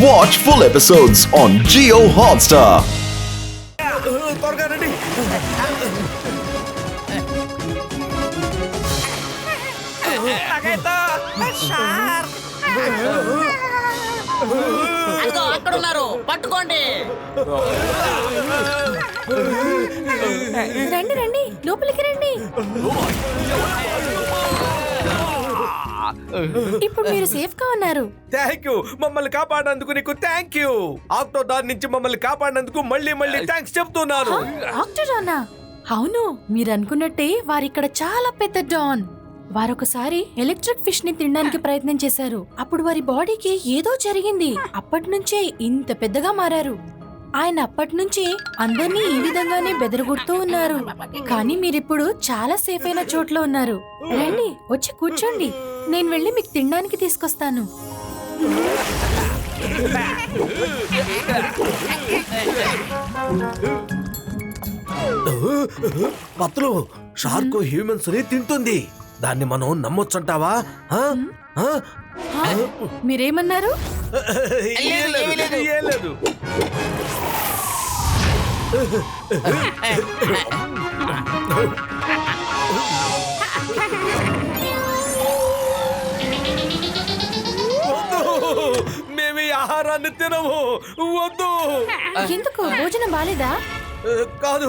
Watch full episodes on Jio Hotstar. అక్కడ ఉన్నారు, పట్టుకోండి. రండి రండి, లోపలికి రండి. ఇప్పుడు మీరు సేఫ్ గా ఉన్నారు. థ్యాంక్ యూ, మమ్మల్ని కాపాడినందుకు నీకు థ్యాంక్ యూ. ఆక్టోడాన్ నుంచి మమ్మల్ని కాపాడినందుకు మళ్ళీ మళ్ళీ థ్యాంక్స్ చెప్తున్నాను. ఆక్టోడానా? అవును, మీరు అనుకున్నట్టే వారిక్కడ చాలా పెద్ద డాన్. వారొకసారి ఎలక్ట్రిక్ ఫిష్ ని తినడానికి ప్రయత్నం చేశారు. అప్పుడు వారి బాడీకి ఏదో జరిగింది. అప్పటి నుంచే ఇంత పెద్దగా మారారు. ఆయన అప్పటి నుంచి అందరినీ ఈ విధంగానే బెదరగొడుతూ ఉన్నారు. కానీ మీరిప్పుడు చాలా సేఫ్ అయిన చోట్ల ఉన్నారు. రండి, వచ్చి కూర్చోండి. నేను వెళ్ళి మీకు తినడానికి తీసుకొస్తాను. పత్లు, షార్క్ హ్యూమన్స్ ని తింటుంది. దాన్ని మనం నమ్మొచ్చంటావా? మీరేమన్నారు? ఏం లేదు. మేము ఈ ఆహారాన్ని తినము. వద్దు. ఎందుకు? భోజనం బాలేదా? కాదు,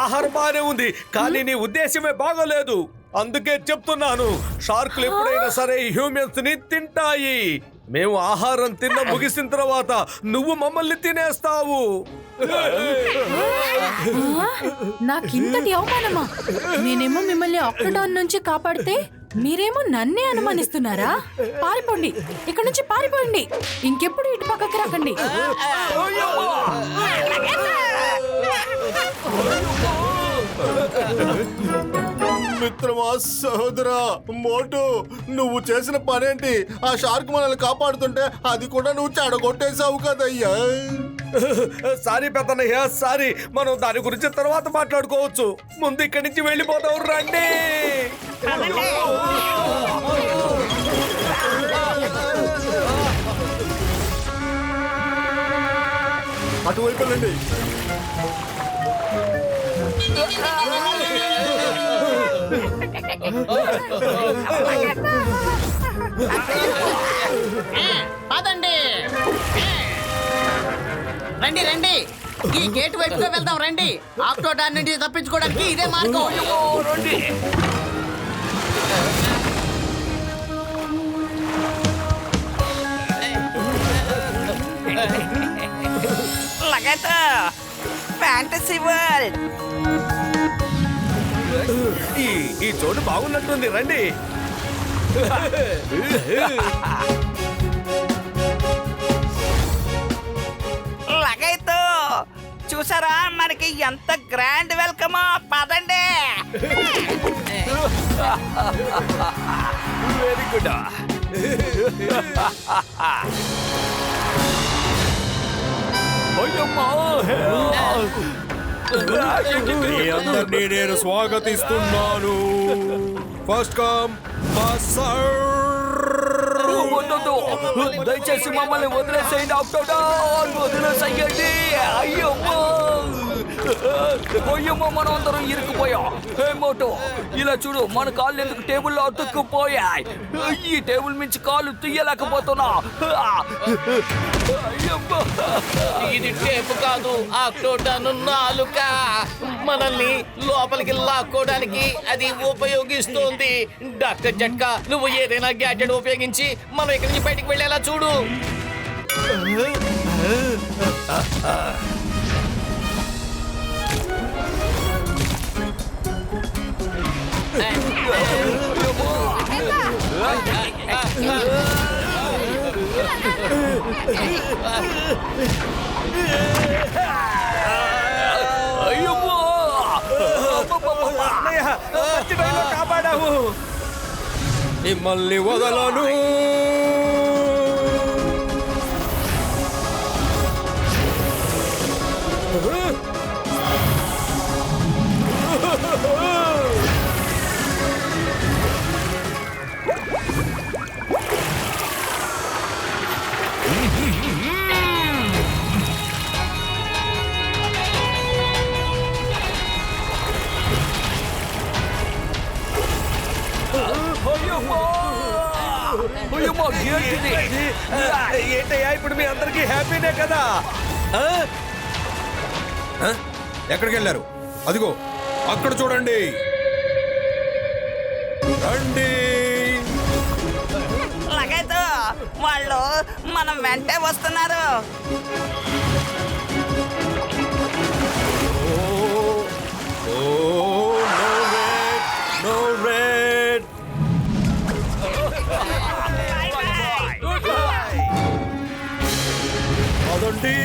ఆహారం బానే ఉంది, కానీ నీ ఉద్దేశమే బాగోలేదు. అందుకే చెప్తున్నాను, షార్కులు ఎప్పుడైనా సరే హ్యూమన్స్ ని తింటాయి. మేము ఆహారం తిన్న ముగిసిన తర్వాత నువ్వు మమ్మల్ని తినేస్తావు. నాకింతటి అవమానమా? నేనేమో మిమ్మల్ని ఆక్టోడాన్ నుంచి కాపాడితే మీరేమో నన్నే అనుమానిస్తున్నారా? పారిపోండి, ఇక్కడ నుంచి పారిపోండి. ఇంకెప్పుడు ఇటు పక్కకి రాకండి. మిత్రమా, సహోదరా, మోటు, నువ్వు చేసిన పనేంటి? ఆ షార్క్ మనల్ని కాపాడుతుంటే అది కూడా నువ్వు చెడగొట్టేసావు కదయ్యా. సారీ పెద్దనయ్య, సారీ. మనం దాని గురించి తర్వాత మాట్లాడుకోవచ్చు. ముందు ఇక్కడి నుంచి వెళ్ళిపోతావు. రండి. అటువైపు వెళ్ళండి. పదండి, రండి రండి. ఈ గేట్ వైపుగా వెళ్దాం. రండి, ఆక్టోడాన్ నుంచి తప్పించుకోవడానికి ఇదే మార్గం. రండి. Fantasy world. ఈ చోటు బాగున్నట్టుంది. రండి. లగైతో చూసారా, మనకి ఎంత గ్రాండ్ వెల్కమ్. పదండి. Very good. అందరినీ నేను స్వాగతిస్తున్నాను. First come first serve. దయచేసి మమ్మల్ని వదిలేసేయండి. ఆక్టోడాన్, వదిలేసేయండి. అయ్యమ్మో, మనం అందరం ఇరుక్కుపోయాం. హే మోటో, ఇలా చూడు, మన కాళ్ళు ఎందుకు టేబుల్లో అతుక్కుపోయాయి. ఈ టేబుల్ మించి కాళ్ళు తీయలేకపోతున్నా. ఇది టేపు కాదు, ఆక్టోడాన్ నాలుక. మనల్ని లోపలికి లాక్కోవడానికి అది ఉపయోగిస్తుంది. డాక్టర్ జట్కా, నువ్వు ఏదైనా గ్యాడ్జెట్ ఉపయోగించి మనం ఇక్కడి నుంచి బయటికి వెళ్ళేలా చూడు. కాపాడావు. మిమ్మల్ని వదలను. ఏంటయ్యా ఇప్పుడు మీ అందరికి హ్యాపీనే కదా? ఎక్కడికి వెళ్ళారు? అదిగో అక్కడ చూడండి. రండి. లగైతే వాళ్ళు మనం వెంటే వస్తున్నారు. No red. అదండి.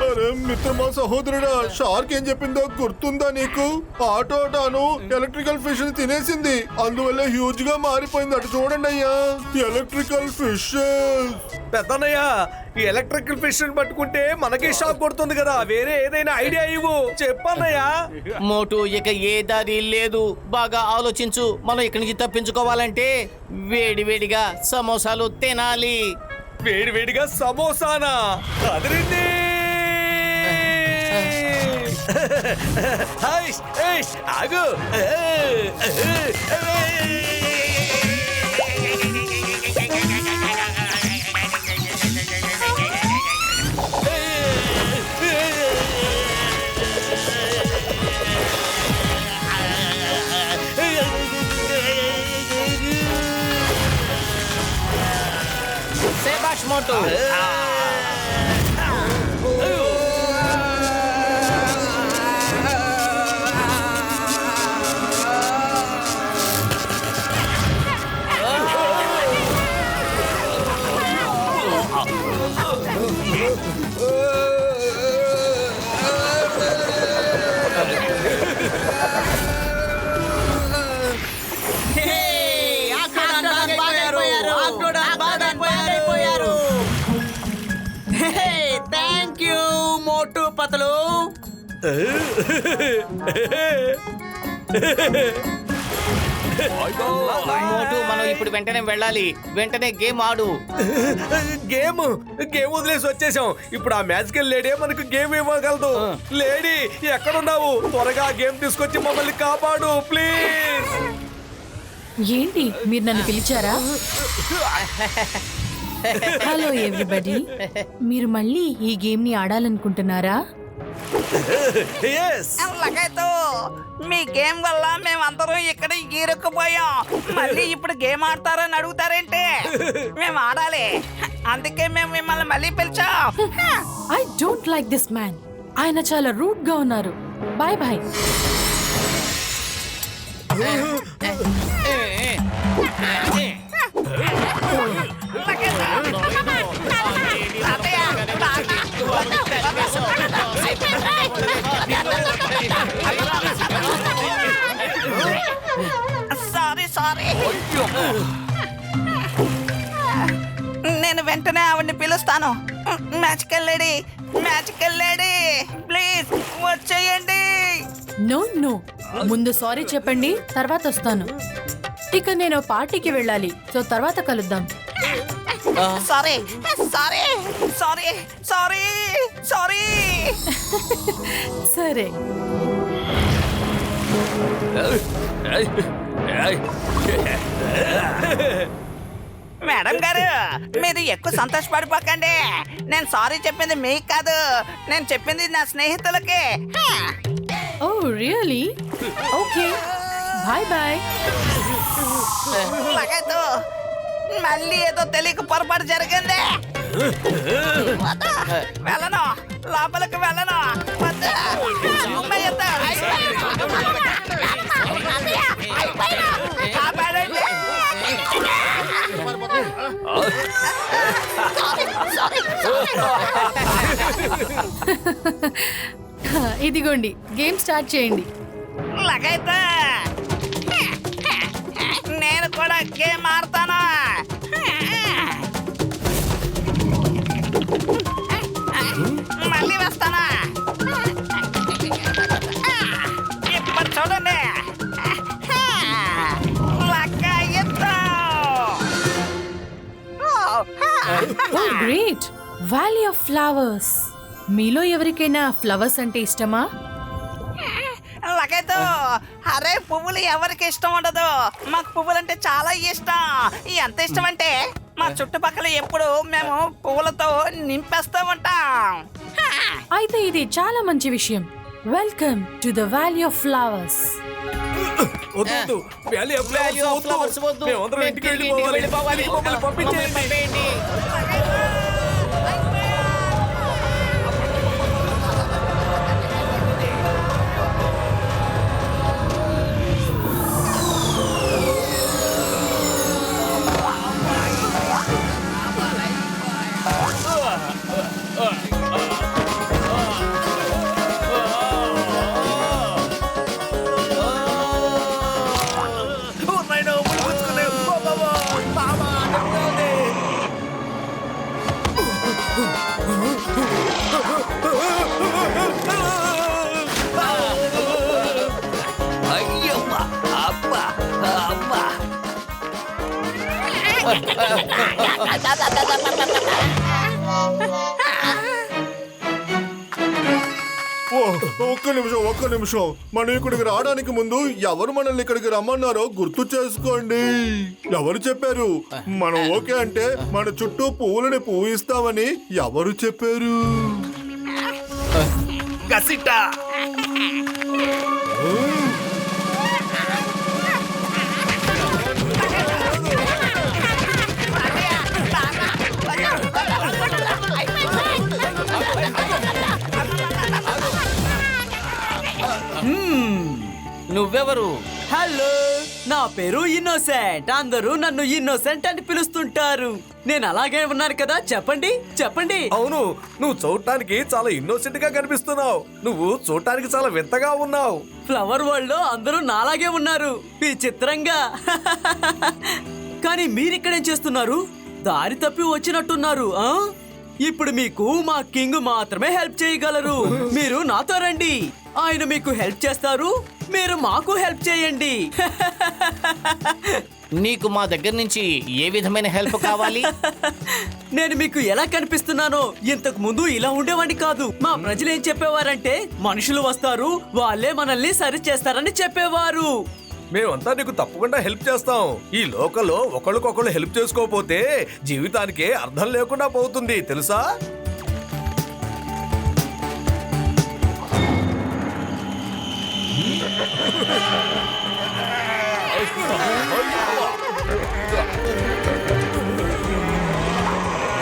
అరే మిత్రమా సహోదరుడా, షార్క్ ఏం చెప్పిందో గుర్తుందా నీకు? ఆటోటాను ఎలక్ట్రికల్ ఫిష్ ని తినేసింది, అందువల్ల హ్యూజ్ గా మారిపోయింది. అటు చూడండి అయ్యా, ఎలక్ట్రికల్ ఫిష్. పెద్దనయ్య, ఈ ఎలక్ట్రికల్ ఫిష్ పట్టుకుంటే మనకే షాక్ కొడుతుంది కదా, వేరే ఏదైనా ఐడియా ఇవ్వు. చెప్పన్నయ్యా. మోటు ఇక ఏ దారి లేదు. బాగా ఆలోచించు. మనం ఇక్కడి నుంచి తప్పించుకోవాలంటే వేడివేడిగా సమోసాలు తినాలి. వేడివేడిగా సమోసానా? అదిరింది. ఆగు. శభాష్ మోటు. థ్యాంక్ యూ మోటు పతలు. మోటు, మనం ఇప్పుడు వెంటనే వెళ్ళాలి. వెంటనే గేమ్ ఆడు. గేమ్ వదిలేసి వచ్చేసాం. ఇప్పుడు ఆ మ్యాజికల్ లేడీ మనకు గేమ్ ఇవ్వగలదు. లేడీ ఎక్కడున్నావు? త్వరగా గేమ్ తీసుకొచ్చి మమ్మల్ని కాపాడు ప్లీజ్. ఏంటి మీరు నన్ను పిలిచారా? హలో ఎవ్రీబడి, మీరు మళ్ళీ ఈ గేమ్ ని ఆడాలనుకుంటున్నారా? లగైతే మీ గేమ్ వల్ల మేమందరం ఇక్కడ ఇరుక్కుపోయాం. మళ్ళీ ఇప్పుడు గేమ్ ఆడతారని అడుగుతారేంటి? మేము ఆడాలి, అందుకే మేము మిమ్మల్ని మళ్ళీ పిలిచాం. I don't like this man. ఆయన చాలా రూడ్ గా ఉన్నారు. Bye bye. సారీ. నేను వెంటనే ఆవిడ్ని పిలుస్తాను. మ్యాజికల్ లేడీ ప్లీజ్ వచ్చేయండి. నో, ముందు సారీ చెప్పండి, తర్వాత వస్తాను. ఇక నేను పార్టీకి వెళ్ళాలి, సో తర్వాత కలుద్దాం. సారీ. సరే. మేడం గారు, మీరు ఎక్కువ సంతోషపడిపోకండి. నేను సారీ చెప్పింది మీకు కాదు, నేను చెప్పింది నా స్నేహితులకి. Oh really? Okay, bye bye. లగైతే మళ్ళీ ఏదో తెలియక పొరపాటు జరిగింది. వెళ్ళను, లోపలికి వెళ్ళను. కాపాడండి. ఇదిగోండి, గేమ్ స్టార్ట్ చేయండి. లగైతే నేను కూడా గేమ్ ఆడతాను. మళ్ళీ వస్తానా? ఇప్పుడు చూడండి. లక్క ఎత్తు. ఓ గ్రేట్, వ్యాలీ ఆఫ్ ఫ్లవర్స్. మీలో ఎవరికైనా ఫ్లవర్స్ అంటే ఇష్టమా? లగేదు. అరే పువ్వులు ఎవరికి ఇష్టం ఉండదు, మాకు పువ్వులు అంటే చాలా ఇష్టం. ఎంత ఇష్టం అంటే మా చుట్టుపక్కల ఎప్పుడు మేము పువ్వులతో నింపేస్తూ ఉంటాం. అయితే ఇది చాలా మంచి విషయం. Welcome to the valley of flowers. వద్దు, valley of Value of flowers వద్దు. మేమందరం మేము ఇంటికి తిరిగి వెళ్ళిపోవాలి. వెళ్ళిపోవాలి. మమ్మల్ని పంపించేయండి. పంపేయండి. ఓ, ఒక్క నిమిషం. మనం ఇక్కడికి రావడానికి ముందు ఎవరు మనల్ని ఇక్కడికి రమ్మన్నారో గుర్తు చేసుకోండి. ఎవరు చెప్పారు మనం ఓకే అంటే మన చుట్టూ పువ్వులని పూయిస్తామని ఎవరు చెప్పారు? గసిటా నువ్వెవరు? హలో, నా పేరు ఇన్నోసెంట్. అందరూ నన్ను ఇన్నోసెంట్ అని పిలుస్తుంటారు. నేను అలాగే ఉన్నాను కదా, చెప్పండి చెప్పండి. అవును, నువ్వు చూడటానికి చాలా ఇన్నోసెంట్ గా కనిపిస్తున్నావు. నువ్వు చూడటానికి చాలా వింతగా ఉన్నావు. ఫ్లవర్ వరల్డ్ లో అందరూ నాలాగే ఉన్నారు, విచిత్రంగా. కానీ మీరిక్కడేం చేస్తున్నారు? దారి తప్పి వచ్చినట్టున్నారు. ఇప్పుడు మీకు మా కింగ్ మాత్రమే హెల్ప్ చేయగలరు. మీరు నాతో రండి, ఆయన మీకు హెల్ప్ చేస్తారు, మీరు మాకు హెల్ప్ చేయండి. నీకు మా దగ్గర నుంచి ఏ విధమైన హెల్ప్ కావాలి? నేను మీకు ఎలా కనిపిస్తున్నానో ఇంతకు ముందు ఇలా ఉండేవాడిని కాదు. మా ప్రజలు ఏం చెప్పేవారంటే, మనుషులు వస్తారు, వాళ్ళే మనల్ని సరి చేస్తారని చెప్పేవారు. మేమంతా నీకు తప్పకుండా హెల్ప్ చేస్తాం. ఈ లోకల్లో ఒకళ్ళకొకళ్ళు హెల్ప్ చేసుకోకపోతే జీవితానికే అర్థం లేకుండా పోతుంది, తెలుసా?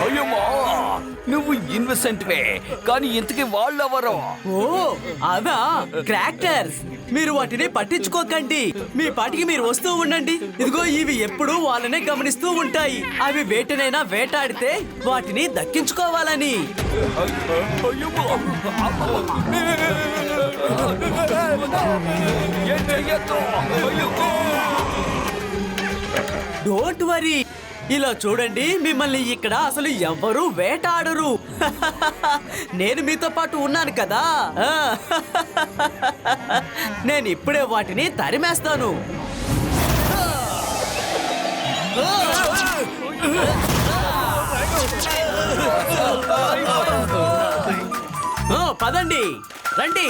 అయ్యమ్మా, నువ్వు ఇన్వెసెంట్వే, కానీ ఇంతకీ వాళ్ళెవరు? ఓ అదా, క్రాక్టర్స్. మీరు వాటిని పట్టించుకోకండి, మీ పాటికి మీరు వస్తూ ఉండండి. ఇదిగో ఇవి ఎప్పుడూ వాళ్ళనే గమనిస్తూ ఉంటాయి. అవి వేటనైనా వేటాడితే వాటిని దక్కించుకోవాలని. డోంట్ వరీ, ఇలా చూడండి, మిమ్మల్ని ఇక్కడ అసలు ఎవ్వరూ వేటాడరు. నేను మీతో పాటు ఉన్నాను కదా. నేను ఇప్పుడే వాటిని తరిమేస్తాను. పదండి, రండి.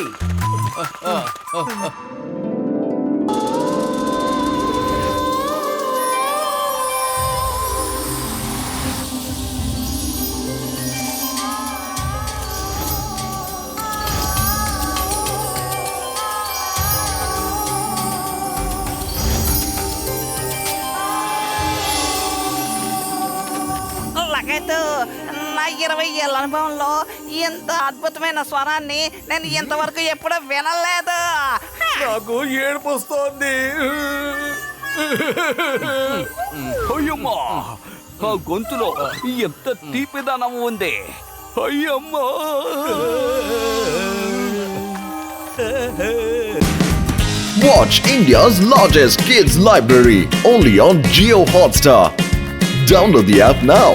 లగేదు. నా 20 ఏళ్ళ అనుభవంలో ఇంత అద్భుతమైన స్వరాన్ని నేను ఇంతవరకు ఎప్పుడూ వినలేదు. నాకు ఏడుపు వస్తోంది. అయ్యమ్మా, ఆ గొంతులో ఎంత తీపిదనం ఉంది. అయ్యమ్మా. Watch India's largest kids library only on Jio Hotstar. Download the app now.